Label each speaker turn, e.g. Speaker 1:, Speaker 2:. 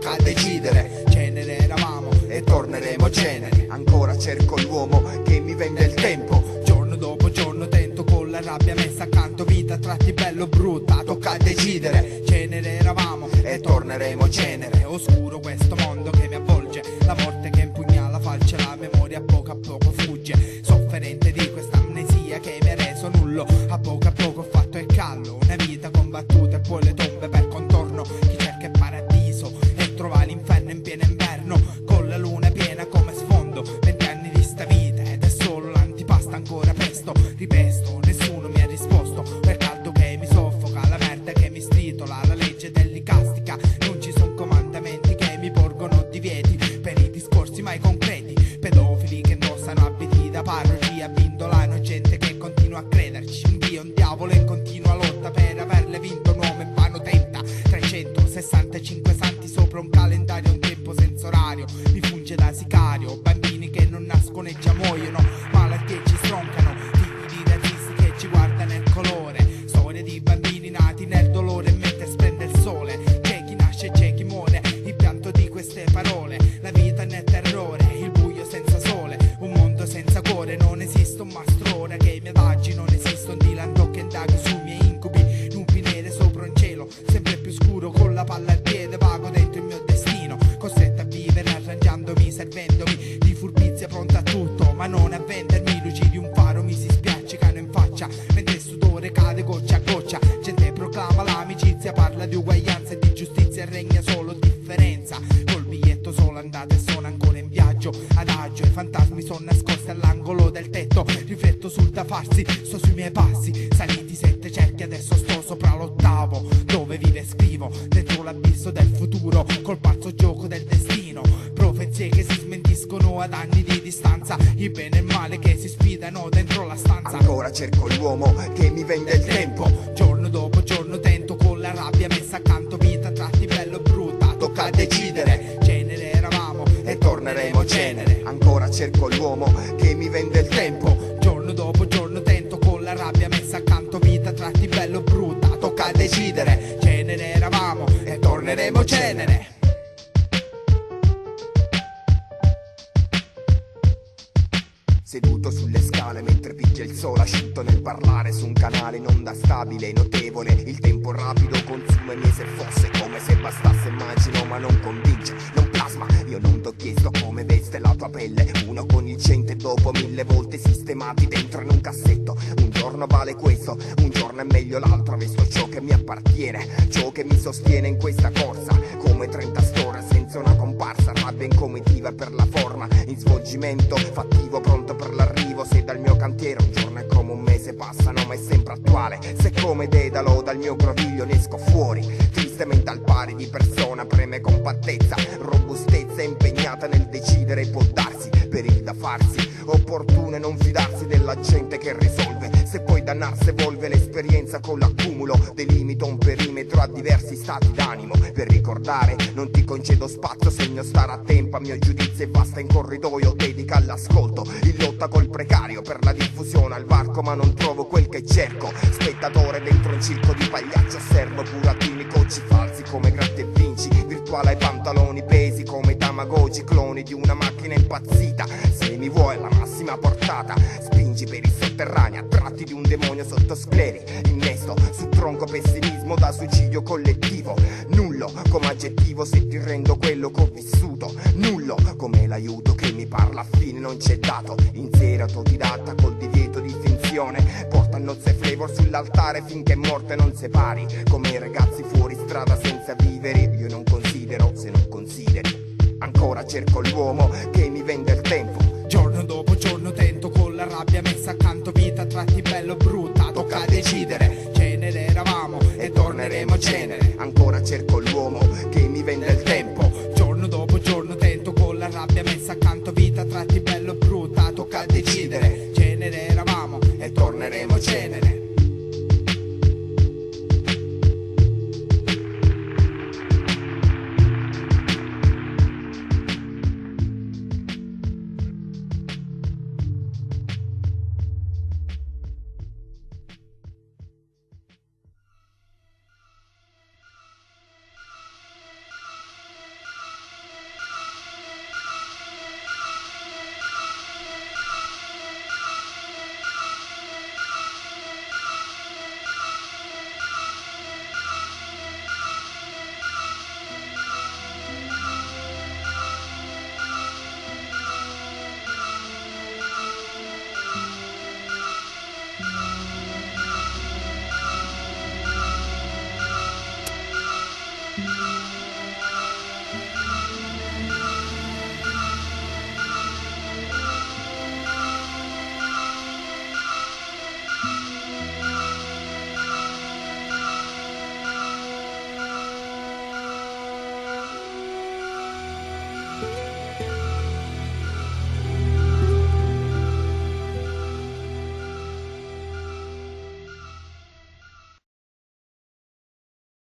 Speaker 1: tocca decidere. Cenere eravamo e torneremo cenere. Ancora cerco l'uomo che mi vende il tempo. Giorno dopo giorno tento con la rabbia messa accanto. Vita a tratti bello brutta, tocca decidere. Cenere eravamo e torneremo cenere. Oscuro questo mondo che mi avvolge, la morte che impugnala falce, la memoria a poco fugge. Sofferente di questa amnesia che mi ha reso nullo. A poco ho fatto il callo, una vita combattuta e poi le tombe per contorno. Chi cerca il paradiso e trova l'inferno in pieno inverno, con la luna piena come sfondo. 20 anni di sta vita ed è solo l'antipasta ancora pesto. Ripesto, nessuno mi ha risposto per caldo che mi soffoca, la merda che mi stritola, la legge dell'icastica. Non ci sono comandamenti che mi porgono divieti per i discorsi mai concreti. Pedofili che indossano abiti da parroci, abbindolano gente che continua a crederci. Un dio, un diavolo in continua lotta per averle vinto un uomo in vano tenta. 365 santi sopra un calendario, un tempo senza orario mi funge da sicario. Bambini che non nascono e già muoiono, malattie ci stroncano, figli di razzisti che ci guardano il colore. Storie di bambini nati nel dolore mentre splende il sole. C'è chi nasce e c'è chi muore, il pianto di queste parole. La vita nel terrore, il buio senza sole, un mondo senza cuore. Non esiste un mastrone che mi adagi, non esiste un Dylan che indaghi sui miei incubi. Nubi nere sopra un cielo sempre più scuro, con la palla al piede vago dentro il mio destino. Costretto a vivere arrangiandomi, servendomi di furbizia, pronta a tutto ma non a vendermi. Luci di un faro mi si spiaccicano in faccia mentre il sudore cade goccia a goccia. Gente proclama l'amicizia, parla di uguaglianza e di giustizia, regna solo differenza. Col biglietto solo andata e sono ancora in viaggio adagio. I fantasmi sono nascosti all'angolo del tetto, rifletto sul da farsi, sto sui miei passi. Saliti 7 cerchi, adesso sto sopra l'8avo, dove vive e scrivo dentro l'abisso del futuro, col pazzo gioco del destino. Profezie che si smentiscono ad anni di distanza, il bene e il male che si sfidano dentro la stanza. Ancora cerco l'uomo che mi vende il tempo. Giorno dopo giorno tento con la rabbia messa accanto. Vita a tratti bello brutta, tocca decidere. Cenere eravamo e torneremo cenere. Ancora cerco l'uomo che mi vende il tempo. Giorno dopo giorno tento con la rabbia messa accanto. Vita a tratti bello brutta, tocca decidere. Cenere eravamo e torneremo cenere. Seduto sulle scale mentre picchia il sole asciutto nel parlare su un canale in onda stabile e notevole. Il tempo rapido consuma i miei, se fosse come se bastasse immagino ma non convince, non plasma. Io non t'ho chiesto come veste la tua pelle, uno con il cento e dopo 1000 volte sistemati dentro in un cassetto. Un giorno vale questo, un giorno è meglio l'altro. Vesto ciò che mi appartiene, ciò che mi sostiene in questa corsa. Come 30 storie senza una comparsa, rabbia in comitiva per la forma, in svolgimento fattivo pronto per l'arrivo. Se dal mio cantiere un giorno è come un mese passano ma è sempre attuale. Se come Dedalo dal mio groviglio ne esco fuori, tristemente al pari di persona, preme compattezza, robustezza impegnata nel decidere. Può darsi per il da farsi, opportuno non fidarsi della gente che risolve. Se poi dannarsi evolve l'esperienza con l'accumulo, delimito un perimetro a diversi stati d'animo. Per ricordare non ti concedo spazio, segno stare a tempo, a mio giudizio è vasta in corridoio, dedica all'ascolto. In lotta col precario per la diffusione al varco ma non trovo quel che cerco. Spettatore dentro un circo di pagliaccio, osservo burattini, coci falsi come gratta e vinci. Virtuale ai pantaloni pesi come Tamagotchi, cloni di una macchina impazzita. Se mi vuoi alla massima portata, spingi per i sotterranei, attratti di un demonio sotto scleri. Innesto su tronco pessimismo da suicidio collettivo. Nullo come aggettivo se ti rendo quello che ho vissuto. Nullo come l'aiuto che mi parla, a fine non c'è dato. In serio autodidatta col divieto di finzione, porta nozze flavor sull'altare finché morte non separi. Come i ragazzi fuori strada senza viveri, io non considero se non consideri. Ancora cerco l'uomo che mi vende il tempo. Giorno dopo giorno tento con la rabbia messa accanto. Vita a tratti bello brutta, tocca decidere. Cenere eravamo e torneremo cenere. Ancora cerco l'uomo